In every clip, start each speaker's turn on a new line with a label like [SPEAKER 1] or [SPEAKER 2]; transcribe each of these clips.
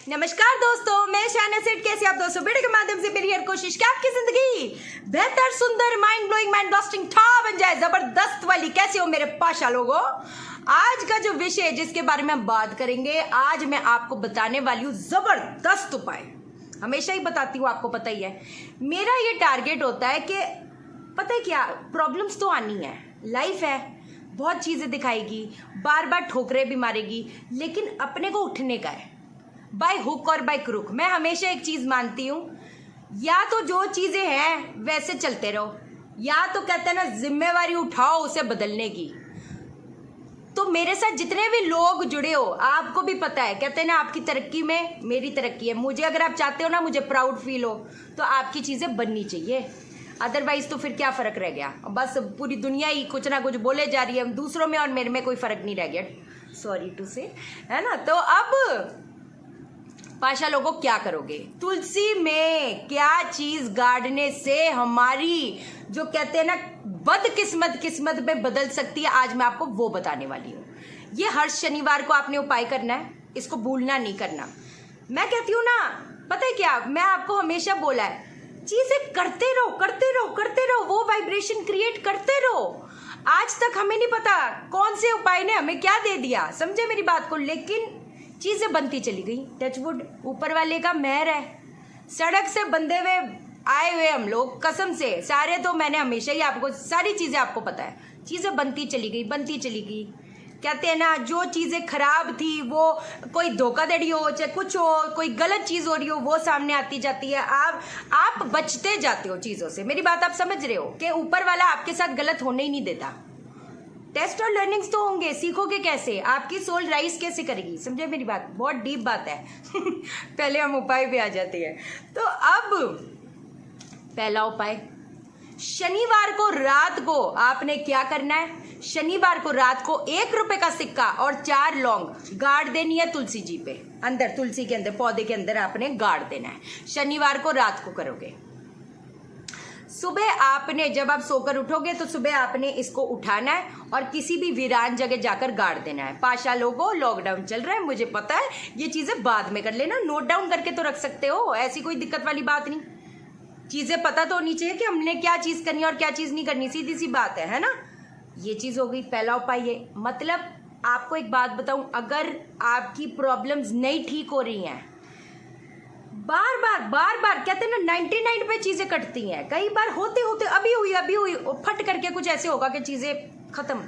[SPEAKER 1] नमस्कार दोस्तों, मैं शाना सेठ। कैसे आप दोस्तों? वीडियो के माध्यम से मेरी हर कोशिश कि आपकी जिंदगी बेहतर, सुंदर, माइंड ब्लोइंग, माइंड ब्लास्टिंग ठा बन जाए, जबरदस्त वाली। कैसे हो मेरे पाशा लोगों? आज का जो विषय जिसके बारे में हम बात करेंगे, आज मैं आपको बताने वाली हूँ जबरदस्त उपाय। हमेशा ही बताती हूँ, आपको पता ही है। मेरा ये टारगेट होता है कि पता है क्या, प्रॉब्लम्स तो आनी है, लाइफ है, बहुत चीजें दिखाएगी, बार बार ठोकरें भी मारेगी, लेकिन अपने को उठने का है, बाय हुक और बाय क्रुक। मैं हमेशा एक चीज मानती हूँ, या तो जो चीजें हैं वैसे चलते रहो, या तो कहते हैं ना जिम्मेवारी उठाओ उसे बदलने की। तो मेरे साथ जितने भी लोग जुड़े हो, आपको भी पता है, कहते हैं ना आपकी तरक्की में मेरी तरक्की है। मुझे अगर आप चाहते हो ना मुझे प्राउड फील हो, तो आपकी चीजें बननी चाहिए, अदरवाइज तो फिर क्या फर्क रह गया? बस पूरी दुनिया ही कुछ ना कुछ बोले जा रही है, दूसरों में और मेरे में कोई फर्क नहीं रह गया, सॉरी टू से, है ना। तो अब पाशा लोगों क्या करोगे? तुलसी में क्या चीज गाड़ने से हमारी जो कहते हैं ना बदकिस्मत किस्मत में बदल सकती है, आज मैं आपको वो बताने वाली हूँ। ये हर शनिवार को आपने उपाय करना है, इसको भूलना नहीं करना। मैं कहती हूँ ना, पता है क्या, मैं आपको हमेशा बोला है, चीजें करते रहो करते रहो करते रहो, वो वाइब्रेशन क्रिएट करते रहो। आज तक हमें नहीं पता कौन से उपाय ने हमें क्या दे दिया, समझे मेरी बात को, लेकिन चीजें बनती चली गई। टचवुड, ऊपर वाले का मेहर है। सड़क से बंधे हुए आए हुए हम लोग, कसम से सारे, तो मैंने हमेशा ही आपको सारी चीजें आपको पता है, चीजें बनती चली गई बनती चली गई। कहते हैं ना जो चीजें खराब थी, वो कोई धोखाधड़ी हो चाहे कुछ हो, कोई गलत चीज हो रही हो, वो सामने आती जाती है। आप बचते जाते हो चीजों से। मेरी बात आप समझ रहे हो कि ऊपर वाला आपके साथ गलत होने ही नहीं देता। टेस्ट और लर्निंग्स तो होंगे, सीखोगे कैसे, आपकी सोल राइज कैसे करेगी, समझे मेरी बात? बहुत डीप बात है। पहले हम उपाय पे आ जाते हैं। तो अब पहला उपाय, शनिवार को रात को आपने क्या करना है? शनिवार को रात को 1 रुपए का सिक्का और 4 लौंग गाड़ देनी है तुलसी जी पे, अंदर तुलसी के अंदर, पौधे के अंदर आपने गाड़ देना है। शनिवार को रात को करोगे। सुबह आपने, जब आप सोकर उठोगे तो सुबह आपने इसको उठाना है और किसी भी वीरान जगह जाकर गाड़ देना है। पाशा लोगों, लॉकडाउन चल रहा है, मुझे पता है, ये चीजें बाद में कर लेना, नोट डाउन करके तो रख सकते हो, ऐसी कोई दिक्कत वाली बात नहीं। चीजें पता तो होनी चाहिए कि हमने क्या चीज करनी है और क्या चीज नहीं करनी, सीधी सी बात है ना। ये चीज हो गई, पहला उपाय ये। मतलब आपको एक बात बताऊं, अगर आपकी प्रॉब्लम्स नहीं ठीक हो रही हैं, बार बार कहते हैं ना 99 पे चीजें कटती हैं, कई बार होते होते अभी हुई फट करके कुछ ऐसे होगा कि चीजें खत्म।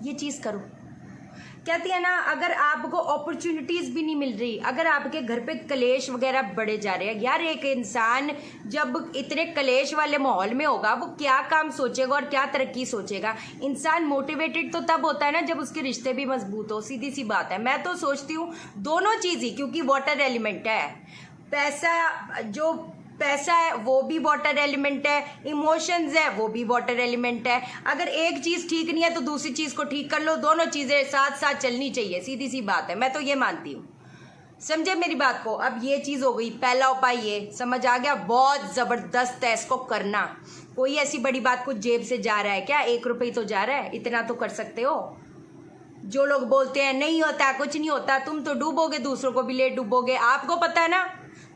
[SPEAKER 1] ये चीज करो। कहती है ना, अगर आपको अपॉर्चुनिटीज भी नहीं मिल रही, अगर आपके घर पे कलेश वगैरह बढ़े जा रहे हैं, यार एक इंसान जब इतने कलेश वाले माहौल में होगा, वो क्या काम सोचेगा और क्या तरक्की सोचेगा? इंसान मोटिवेटेड तो तब होता है ना जब उसके रिश्ते भी मजबूत हो, सीधी सी बात है। मैं तो सोचती हूँ दोनों चीज ही, क्योंकि वाटर एलिमेंट है, जो पैसा है वो भी वाटर एलिमेंट है, इमोशंस है वो भी वाटर एलिमेंट है। अगर एक चीज ठीक नहीं है तो दूसरी चीज को ठीक कर लो, दोनों चीजें साथ साथ चलनी चाहिए, सीधी सी बात है, मैं तो ये मानती हूँ, समझे मेरी बात को। अब ये चीज हो गई, पहला उपाय ये समझ आ गया, बहुत जबरदस्त है, इसको करना। कोई ऐसी बड़ी बात कुछ जेब से जा रहा है क्या? 1 रुपये तो जा रहा है, इतना तो कर सकते हो। जो लोग बोलते हैं नहीं होता, कुछ नहीं होता, तुम तो डूबोगे, दूसरों को भी ले डूबोगे। आपको पता है ना,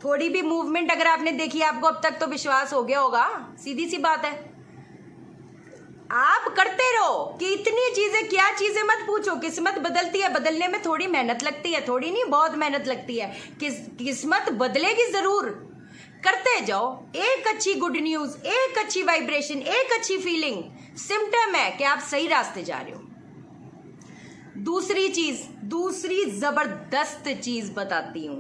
[SPEAKER 1] थोड़ी भी मूवमेंट अगर आपने देखी, आपको अब तक तो विश्वास हो गया होगा, सीधी सी बात है। आप करते रहो कि इतनी चीजें, क्या चीजें मत पूछो। किस्मत बदलती है, बदलने में थोड़ी मेहनत लगती है, थोड़ी नहीं बहुत मेहनत लगती है। किस्मत बदलेगी जरूर, करते जाओ। एक अच्छी गुड न्यूज, एक अच्छी वाइब्रेशन, एक अच्छी फीलिंग सिम्टम है कि आप सही रास्ते जा रहे हो। दूसरी चीज, दूसरी जबरदस्त चीज बताती हूं।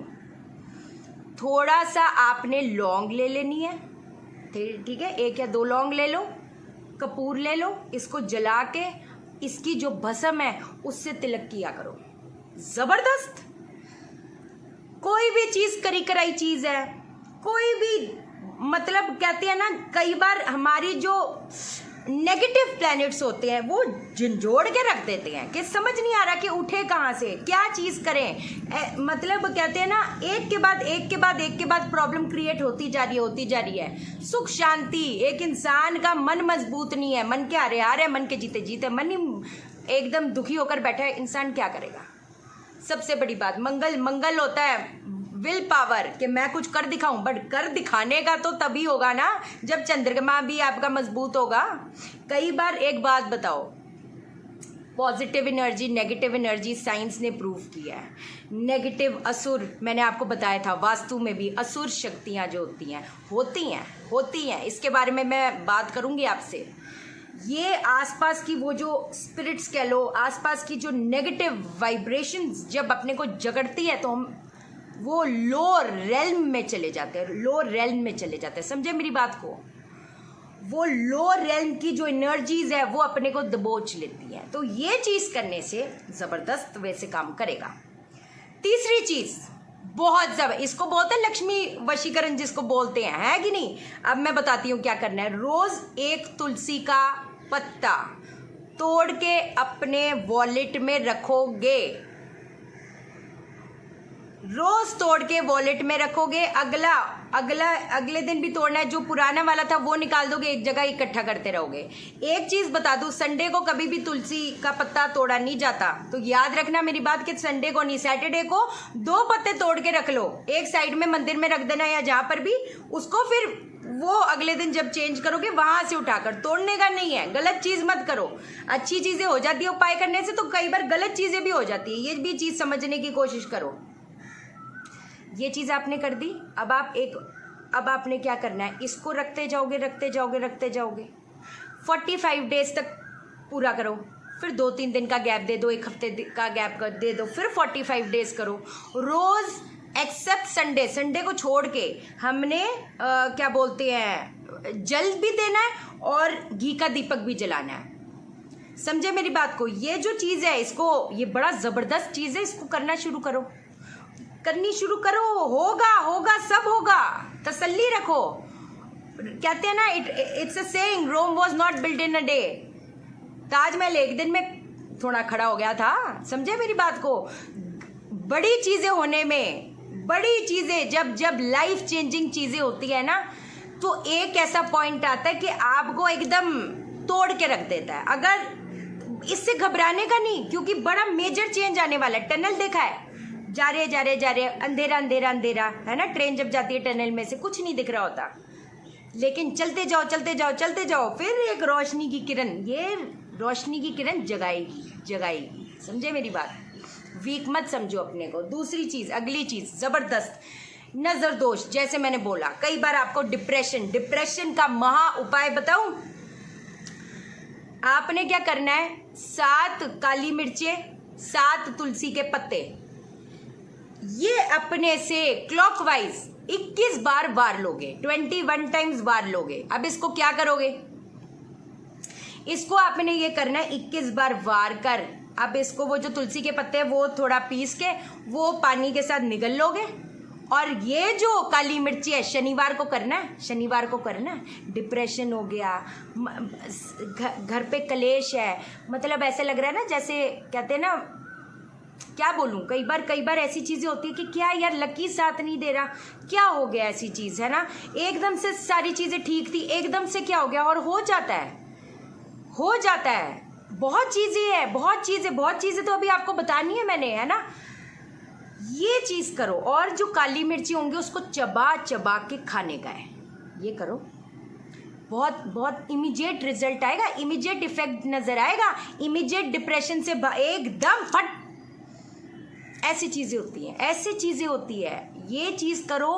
[SPEAKER 1] थोड़ा सा आपने लौंग ले लेनी है, ठीक है, 1 या 2 लौंग ले लो, कपूर ले लो, इसको जला के इसकी जो भस्म है उससे तिलक किया करो। जबरदस्त। कोई भी चीज करी कराई चीज है, कोई भी, मतलब कहते हैं ना, कई बार हमारी जो नेगेटिव प्लैनेट्स होते हैं वो झंझोड़ के रख देते हैं कि समझ नहीं आ रहा कि उठे कहाँ से, क्या चीज करें। मतलब कहते हैं ना, एक के बाद एक के बाद एक के बाद प्रॉब्लम क्रिएट होती जा रही है। सुख शांति, एक इंसान का मन मजबूत नहीं है, मन के हारे हारे, मन के जीते जीते, मन ही एकदम दुखी होकर बैठा है, इंसान क्या करेगा? सबसे बड़ी बात, मंगल होता है विल पावर कि मैं कुछ कर दिखाऊं, बट कर दिखाने का तो तभी होगा ना जब चंद्रमा भी आपका मजबूत होगा। कई बार एक बात बताओ, positive energy, negative energy science ने प्रूव किया है। नेगेटिव असुर, मैंने आपको बताया था वास्तु में भी असुर शक्तियां जो होती हैं। इसके बारे में मैं बात करूंगी आपसे। ये आसपास की वो जो स्पिरिट्स कह लो, आसपास की जो नेगेटिव वाइब्रेशंस जब अपने को जगड़ती है तो हम वो लोअर रेल्म में चले जाते हैं। समझे मेरी बात को? वो लोअर रेल्म की जो एनर्जीज है वो अपने को दबोच लेती है। तो ये चीज करने से जबरदस्त वैसे काम करेगा। तीसरी चीज बहुत जबरदस्त, इसको बोलते हैं लक्ष्मी वशीकरण, जिसको बोलते हैं, है कि नहीं? अब मैं बताती हूँ क्या करना है। रोज एक तुलसी का पत्ता तोड़ के अपने वॉलेट में रखोगे, रोज तोड़ के वॉलेट में रखोगे। अगले दिन भी तोड़ना है, जो पुराना वाला था वो निकाल दोगे, एक जगह इकट्ठा करते रहोगे। एक चीज बता दूं, संडे को कभी भी तुलसी का पत्ता तोड़ा नहीं जाता, तो याद रखना मेरी बात कि संडे को नहीं, सैटरडे को 2 पत्ते तोड़ के रख लो, एक साइड में मंदिर में रख देना या जहां पर भी, उसको फिर वो अगले दिन जब चेंज करोगे वहां से उठाकर, तोड़ने का नहीं है। गलत चीज मत करो। अच्छी चीजें हो जाती है उपाय करने से, तो कई बार गलत चीजें भी हो जाती है। ये भी चीज समझने की कोशिश करो। ये चीज आपने कर दी। अब आपने क्या करना है, इसको रखते जाओगे 45 डेज तक पूरा करो। फिर 2-3 दिन का गैप दे दो, 1 हफ्ते का गैप दे दो, फिर 45 डेज करो रोज, एक्सेप्ट संडे को छोड़ के। हमने क्या बोलते हैं, जल भी देना है और घी का दीपक भी जलाना है। समझे मेरी बात को? ये जो चीज है, इसको, ये बड़ा जबरदस्त चीज है, इसको करनी शुरू करो। होगा सब होगा, तसल्ली रखो। कहते हैं ना, it's a saying, Rome was not built in a day. Taj Mahal एक दिन में थोड़ा खड़ा हो गया था। समझे मेरी बात को? बड़ी चीजें होने में, बड़ी चीजें जब लाइफ चेंजिंग चीजें होती है ना, तो एक ऐसा पॉइंट आता है कि आपको एकदम तोड़ के रख देता है। अगर इससे घबराने का नहीं, क्योंकि बड़ा मेजर चेंज आने वाला है। टनल देखा है, जा रहे अंधेरा है ना, ट्रेन जब जाती है टनल में से कुछ नहीं दिख रहा होता, लेकिन चलते जाओ, फिर एक रोशनी की किरण, ये रोशनी की किरण जगाएगी। समझे मेरी बात? वीक मत समझो अपने को। दूसरी चीज, अगली चीज जबरदस्त, नजर दोष। जैसे मैंने बोला कई बार, आपको डिप्रेशन का महा उपाय बताऊं? आपने क्या करना है, 7 काली मिर्चें, 7 तुलसी के पत्ते, ये अपने से क्लॉकवाइज 21 बार वार लोगे, 21 टाइम्स वार लोगे। अब इसको क्या करोगे, इसको आपने ये करना है 21 बार वार कर। अब इसको, वो जो तुलसी के पत्ते हैं वो थोड़ा पीस के वो पानी के साथ निगल लोगे, और ये जो काली मिर्ची है शनिवार को करना है। डिप्रेशन हो गया, घर पे कलेश है, मतलब ऐसे लग रहा है ना, जैसे कहते हैं ना, क्या बोलूं, कई बार ऐसी चीजें होती है कि क्या यार लकी साथ नहीं दे रहा, क्या हो गया, ऐसी चीज है ना, एकदम से सारी चीजें ठीक थी, एकदम से क्या हो गया, और हो जाता है। बहुत चीजें तो अभी आपको बतानी है मैंने, है ना। ये चीज करो, और जो काली मिर्ची होंगी उसको चबा के खाने का है, ये करो। बहुत इमीडिएट रिजल्ट आएगा, इमीडिएट इफेक्ट नजर आएगा, इमीडिएट डिप्रेशन से एकदम फट। ऐसी चीजें होती है। ये चीज करो,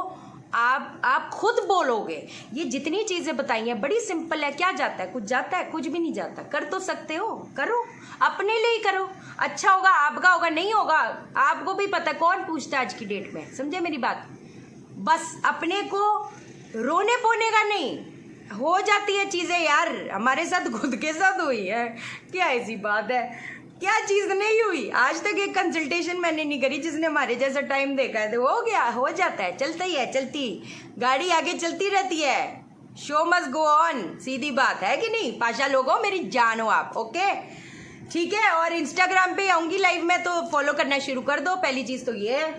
[SPEAKER 1] आप खुद बोलोगे। ये जितनी चीजें बताई हैं बड़ी सिंपल है। क्या जाता है, कुछ जाता है, कुछ भी नहीं जाता। कर तो सकते हो, करो, अपने लिए ही करो। अच्छा होगा, आपका होगा, नहीं होगा आपको भी पता, कौन पूछता है आज की डेट में। समझे मेरी बात? बस अपने को रोने पोने का नहीं, हो जाती है चीजें यार, हमारे साथ खुद के साथ हुई है। क्या ऐसी बात है, क्या चीज नहीं हुई? आज तक एक कंसल्टेशन मैंने नहीं करी जिसने हमारे जैसा टाइम देखा है। तो हो गया, हो जाता है, चलती गाड़ी आगे चलती रहती है। शो मस्ट गो ऑन, सीधी बात है कि नहीं? पाशा लोगों, मेरी जान हो आप, ओके ठीक है। और इंस्टाग्राम पे आऊंगी लाइव में, तो फॉलो करना शुरू कर दो। पहली चीज तो ये है।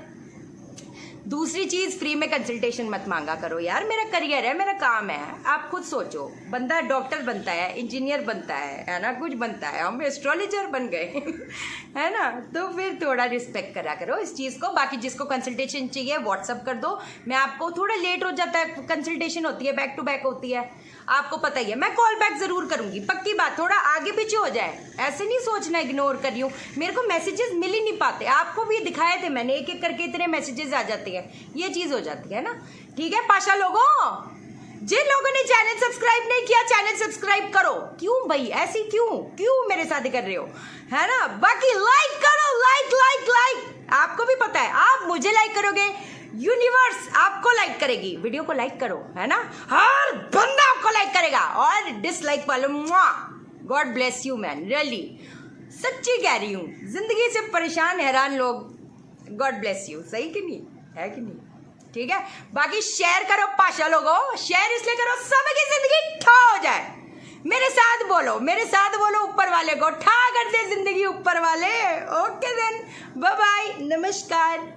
[SPEAKER 1] दूसरी चीज, फ्री में कंसल्टेशन मत मांगा करो यार, मेरा करियर है, मेरा काम है। आप खुद सोचो, बंदा डॉक्टर बनता है, इंजीनियर बनता है ना, कुछ बनता है, हम एस्ट्रोलॉजर बन गए है ना। तो फिर थोड़ा रिस्पेक्ट करा करो इस चीज़ को। बाकी जिसको कंसल्टेशन चाहिए व्हाट्सअप कर दो, मैं आपको, थोड़ा लेट हो जाता है, कंसल्टेशन होती है, बैक टू बैक होती है, आपको पता ही है, मैं कॉल बैक जरूर करूंगी, पक्की बात। थोड़ा आगे पीछे हो जाए, ऐसे नहीं सोचना इग्नोर कर रही हूँ, मेरे को मैसेजेस मिल ही नहीं पाते। आपको भी दिखाए थे मैंने, एक एक करके इतने मैसेजेस आ जाते हैं, ये चीज हो जाती है ना। ठीक है पाशा लोगों, जिन लोगों ने चैनल सब्सक्राइब नहीं किया, चैनल सब्सक्राइब करो। क्यों भाई ऐसी क्यों मेरे साथ कर रहे हो, है ना। बाकी लाइक करो, लाइक लाइक लाइक, आपको भी पता है, आप मुझे लाइक करोगे, यूनिवर्स आपको लाइक करेगी। वीडियो को लाइक करो, है ना, हर बंदा आपको लाइक करेगा। और डिसलाइक वालों, God bless you man, really सच्ची कह रही हूँ, जिंदगी से परेशान हैरान लोग, गॉड ब्लेस यू। सही कि नहीं है कि नहीं, ठीक है। बाकी शेयर करो पाशा लोगों, शेयर इसलिए करो सबकी जिंदगी ठा हो जाए। मेरे साथ बोलो ऊपर वाले को ठा कर दे जिंदगी ऊपर वाले। ओके देन, बाय बाय, नमस्कार।